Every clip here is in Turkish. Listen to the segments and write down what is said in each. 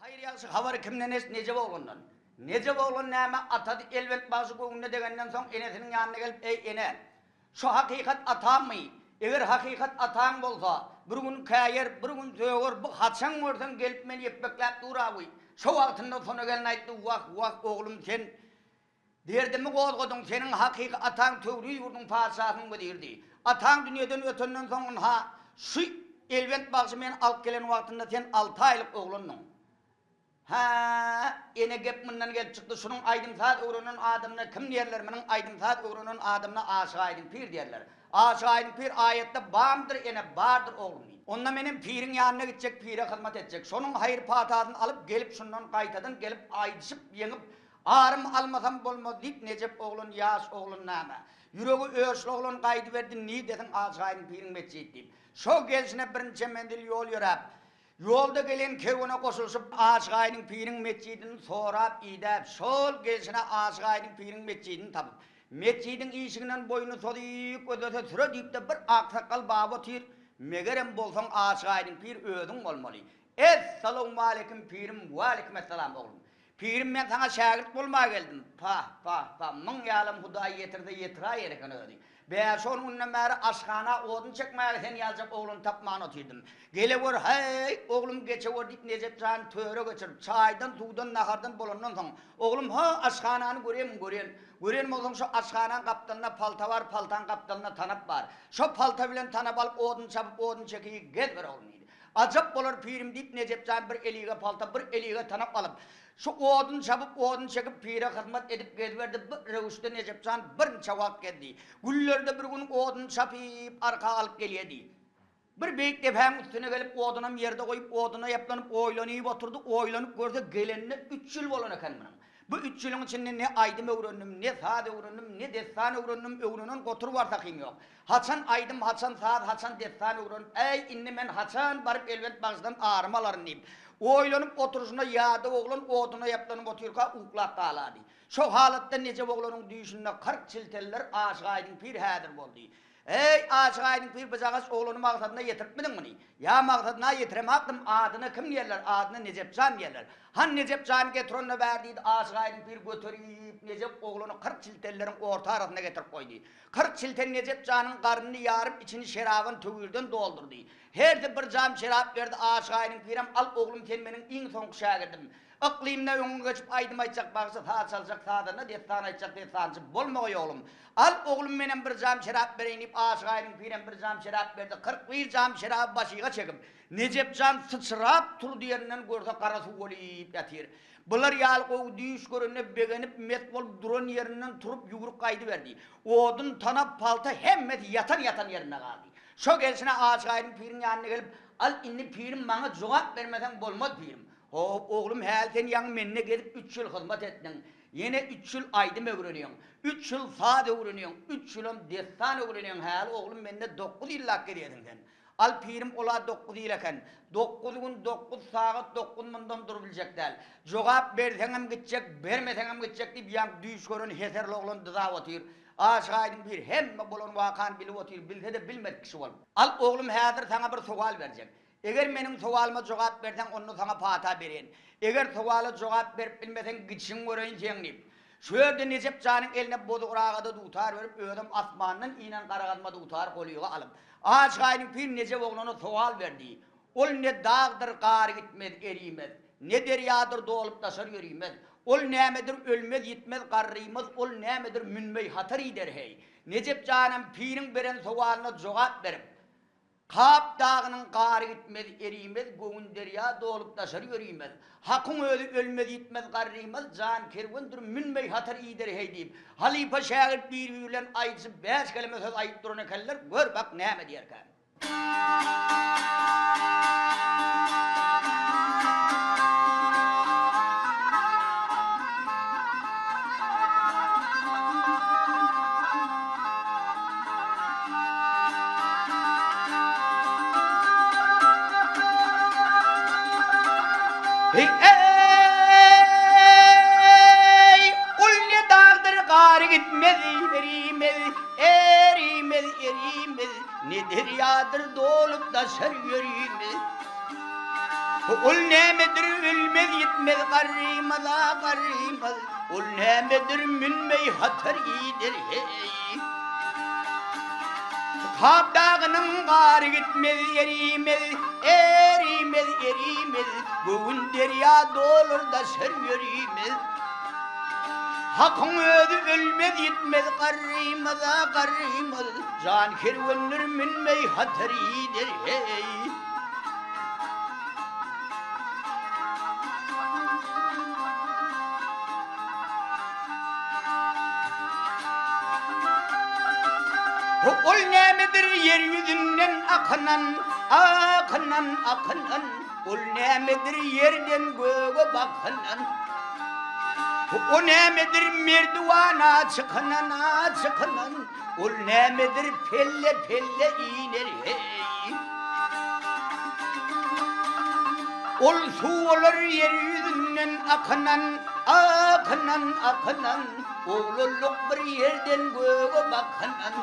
Hayır yaxşı haber kimden nece oğlundan. Nece oğlun näme atadı elbet bazı goğunne degenden soň enesinin ýanyna gelip ey ene. Şu hakikat atam mı? Eger hakikat atan bolsa, bir gün käýer, bir gün söýür, bu haçan görsen gelip meni ýepmekläp durawy. Şu wagtynda sona gelen aýtdy, "Wak oğlum sen derdimi gozgodyň, senin hakikat atan töwri ýurdun paşahyň bu" derdi. Atan dünýeden ötenden soň ha şu elbet bazı men alyp gelen wagtynda sen 6 aýlyk oğlundyň. Ha, ene gep bundan gelip çıktı. Şunun aydın saat uğrunun adamına kim derler? Menin aydın saat uğrunun adamına aşık aydın pir derler. Aşık aydın pir ayette bağımdır ene bardır oğlum. Onunla benim pirin yanına gidecek, pire hizmet edecek. Şunun hayır patasını alıp gelip şundan kaytadan gelip aydışıp yenip ağrım almasam bolmaz deyip Necep oğlun, yaş oğlun nâme. Yüreği öğüslü oğlun kaydı verdin, niye dedin aşık aydın pirin meçhiyet deyip. Şu gelsine birinci mendil yol yürüp. Yolda gelen kervana koşulsup Aşık pirin meçhidini sorap idep. Şol gelsine Aşık pirin meçhidini tapıp. Meçhidin işiğinden boyunu sodyp ödese süre deyip de bir aksakal baba tir. Megerem bolsan Aşık pir ödün olmalı. Esselamu aleyküm pirim, ve aleykümesselam oğlum. Pirim ben sana şagirt bulmaya geldim. Mın yalım Hudaý yetirdi yetira yereken ödü. Be şonunla meri aşkana odun çekmeye sen yazacak oğlun tapmağını oturdum. Gele vur hey oğlum geçe vur deyip Necep Can töre geçirip çaydan sudan nahardan bolondan sonra oğlum ha aşkananı göreyim olsun şu aşkanan kaptanına palta var paltan kaptanına tanap var. Şu palta bilen tanap alıp odun çapıp odun çekiyi gel ver oğlum. Acap bolar pirim deyip Necep Can bir eliğe palta bir eliğe tanap alıp şu odun çapıp odun çekip pire hizmet edip gelverdi bir revuşta Necep Can bir çavak geldi. Güllerde bir gün odun çapıp arka alıp geliyedi. Bir büyük defem üstüne gelip odunum yerde koyup oduna yaplanıp oylanıp oturdu. Oylanıp görse gelenine 3 yıl olan eken bunun. Bu 3 yılın içinde ne aydım öğrendim, ne saat öğrendim, ne destan öğrendim, öğrenen kotur var takım yok. Haçan aydım, haçan saat, haçan destan öğrendim. Ey inni men haçan barıp elbet bağızdan ağrımalarını deyip. Oylanıp oturuşunda yağda oğlan oduna yaplanıp otururka uklak kaladı. Şu halatta Necep oğlanın düğüşünde 40 çilteller Aşık pir hadir oldu. Ey Aşık pir bacağız oğlanın maqsadına yetirtmedin mi? Ya maqsadına yetiremaktım adını kim yerler? Adını Necep Can yerler. Han Necep Can getironuna verdiydi Aşık pir götürüp Necep oğlanı 40 çiltellerin orta arasına getirip koydu. 40 çilten Necep Can'ın karnını yarıp içini şerabın tüvürden doldurdu. Her de bir cam şerap verdi Aşık pirem al oğlum sen benim en son şagirdim. Aklimne önüne geçip aydım aytacak baksa saat çalacak saatına destan aytacak destançı bolmay oğlum. Al oğlum benim bir cam şerap vereyinip Aşık pirem bir cam şerap verdi. 41 cam şerap başıga çekip Necep Can sıçrap turdu yerinden görse karası oluyup yatır. Bunlar yal koğu düğüş görünüp beğenip met bolup duran yerinden turup yuguruk kaydı verdi. Odun tanap palta hemmet yatan yerine kaldı. Şu gelsine Aşık pirin yanına gelip al inni pirim bana cevap vermeden bolmaz pirim. Hop oğlum helten yan menne gelip 3 yıl hizmet ettin. Yine 3 yıl aydım öğreniyorsun. 3 yıl saat öğreniyorsun. 3 yılın destan öğreniyorsun. Hel oğlum menne 9 yıllık geliyedin sen. Al pirim ola 9 yılken. 9 gün 9 saat 9 bundan durabilecek değil. Cevap versenem gidecek, vermesem gidecek deyip yan düğüş görün heserli oğlun dıza otur. Aşık bir hem bolon vakan bilip otur. Bilse de bilmedi kişi ol. Al oğlum hazır sana bir sual verecek. Eğer benim sualıma cevap versen onu sana pata verin. Eğer sualı cevap verip bilmesen gitsin göreyim cengleyip. Şu yerde Necep Can'ın eline bozuğrağı da tutar verip ödüm asmanın inen karagatma da tutar koluyuğa alıp. Aşık bir Necep oğluna sual verdi. Ol ne dağdır kar gitmez erimez. Ne deryadır dolup taşır yürümez. Ol nemedir ölmez yitmez karrıymaz. Ol nemedir münmey hatır gider hey. Necep Can'ın pirin veren sualına cevap verip. Kap dağının karı gitmez, erimez, göğün derya dolup taşır yürüymez. Hakın ölmez, gitmez, karrıymaz, can kervandır, münmey hatır iyidir hey deyip. Halife şahit bir yülen ayıcı 5 kelime söz ayıp duruna keller, gör bak neyme diyerken. Ey ul ne dağdır kar gitmez erimez ne deryadır dolup taşır yürümez. قلنا مدر المذيت مذ قريمة قريمة قلنا مدر من مي هتر يدر هي خاب داغنن غارقت مذ يريمذ اريمذ اريمذ بوون دريا دولر دا سر يريمذ حقن ödü ölmez yitmez qarrimada qarrimaz can kirvenir min mey hataridir hey ol nemedir yeryüzünden akınan akınan akınan ol nemedir yerden göğe bakınan o nemedir merdivana çıkınan çıkınan ol nemedir pelle pelle iner hey ol su olur yeryüzünden akınan akınan akınan oğlulluk bir yerden göğe bakınan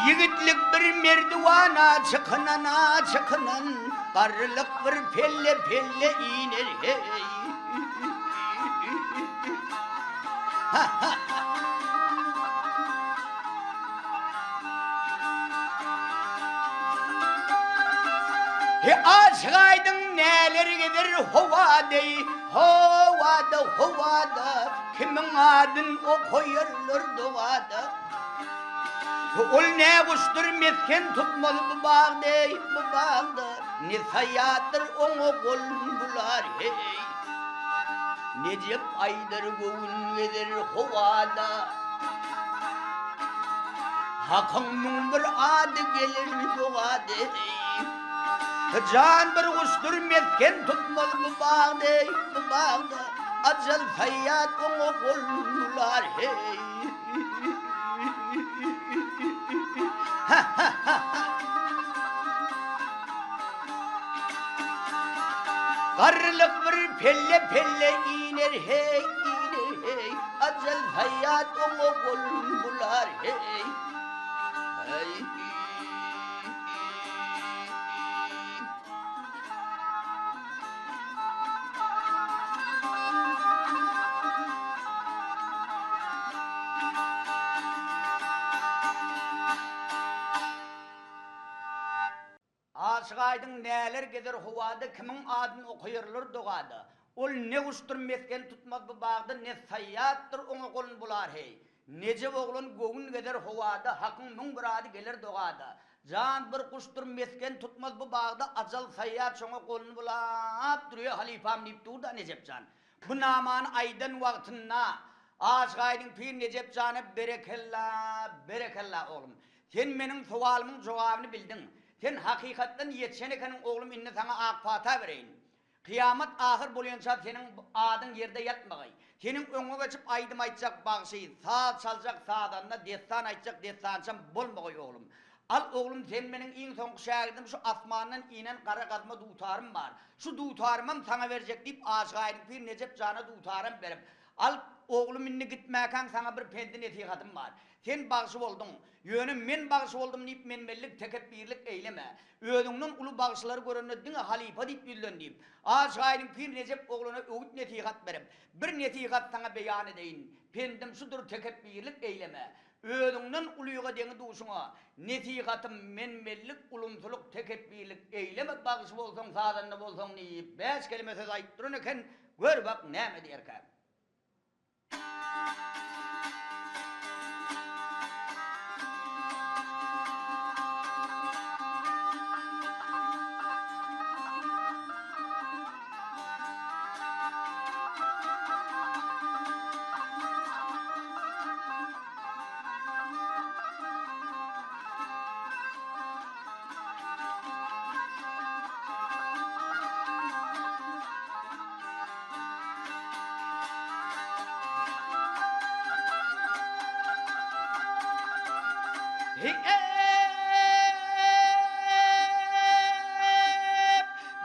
yigitlik bir merdivana çıkınan çıkınan karlık bir pelle pelle iner hey Aşgaydın neler gider hovadey hovada hovada kimin adın o koyarlar doğada ol ne kuştur mesken tutmalı bu bağda ne sayattır onu kol bular hey Necip aydır göğün gelir hovada Hakkımın bir adı gelir doğada Can bir kuştur mesken tutmaz bu bağda Acel fayyat onu kollular hey Karlık bir pelle pelle iner hey Acel hayat onu kollular hey Aşgaydın neler gelir hovada kimin adını okuyurlar doğada ol ne kuştur mesken tutmaz bu bağda ne sayyattır onu kolun bular hey nece oğlun göğün gelir hovada hakkın munguradı gelir doğada can bir kuştur mesken tutmaz bu bağda acal sayyat şonu kolun bular duruyor halifam niptuda Necipcan bu naman aydan vaktına Aşgaydın pir Necipcan'a berekella oğlum sen benim sualımın cevabını bildin Sen hakikatten yetişenekinin oğlum inne sana akpata vereyim. Kıyamet ahir boyunca senin adın yerde yatmagay. Senin önüne geçip aydım aytacak bağışıyı. Sağ çalacak sağdanla destan aytacak destançam bolmagay oğlum. Al oğlum sen benim en son şahidim şu asmanın inen kara kazma dutarım var. Şu dutarımım sana verecek deyip aşağıydım bir Necipcan'a dutarım verip. Al oğlum inne gitmeyken sana bir pendi netihatım var. Sen bağışı oldun. Yönüm men bağışı oldum deyip menmellik tekebbirlik eyleme. Ödünün ulu bağışları görünürdün halife deyip yüzlen deyip. Aşağıydım bir Necip oğluna öğüt netihat verip. Bir netihat sana beyan edeyin. Pendim şudur tekebbirlik eyleme. Ödünün uluyuğa deni duşuna. Netihatım menmellik ulumsuluk tekebbirlik eyleme. Bağışı olsan sağdanlı olsan deyip. 5 kelime söz ayıttırın eken gör bak neyme derken.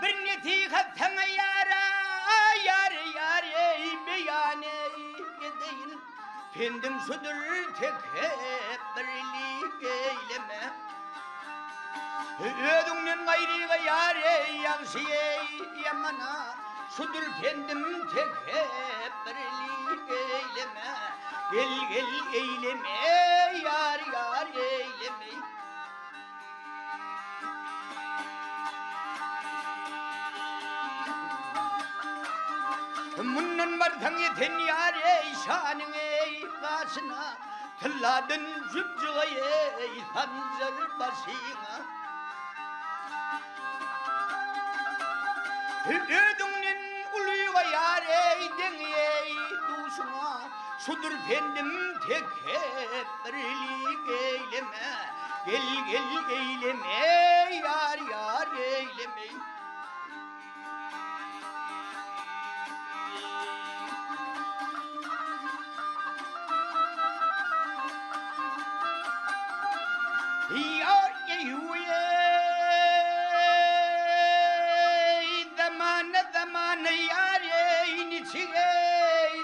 Bir netihat sana yara yar yar beyane edeyim. Pendim şudur tek hep birlik eyleme. ödünün gayrıga yare yavşiye yamana sudur kendim tek hep birlik eyleme gel gel eyleme yar yar eyleme 문는 말상에 된야래 샤능에 가스나 틀라든 줍주어에 한절 마시가 ödünün uluğa yare dengeye duşuna sudur bendim tek hep birlik eyleme gel gel eyleme yar yar eyleme yar yuye zamana zamana yare iniçige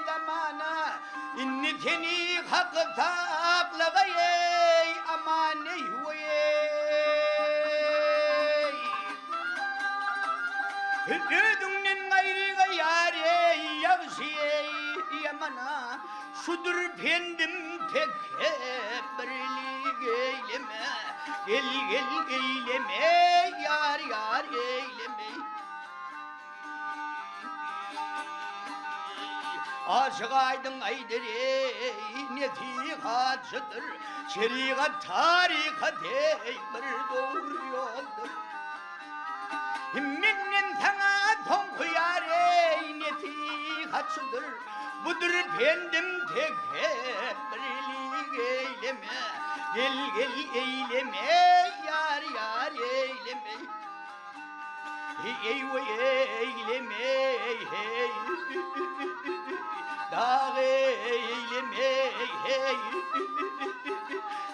zamana inni teni hak saklagaye amane yuye ödünün gayrıga yare yavşiye yamana sudur bendim tek hep birlik eyleme gel gel eyleme yar yar eyleme aşık aydın aydır netihatıdır şeriat tarikat ey bir doğru yoldur minnin sana ton koyar ey netihatıdır budur bendim tek hep birlik eyleme gel gel eyleme yar yar eyleme ey eyleme hey dağ eyleme hey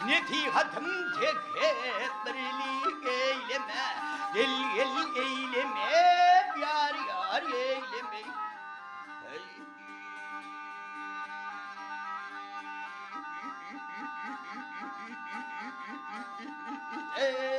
netihatım tek hep birlik eyleme gel gel eyleme yar yar eyleme hey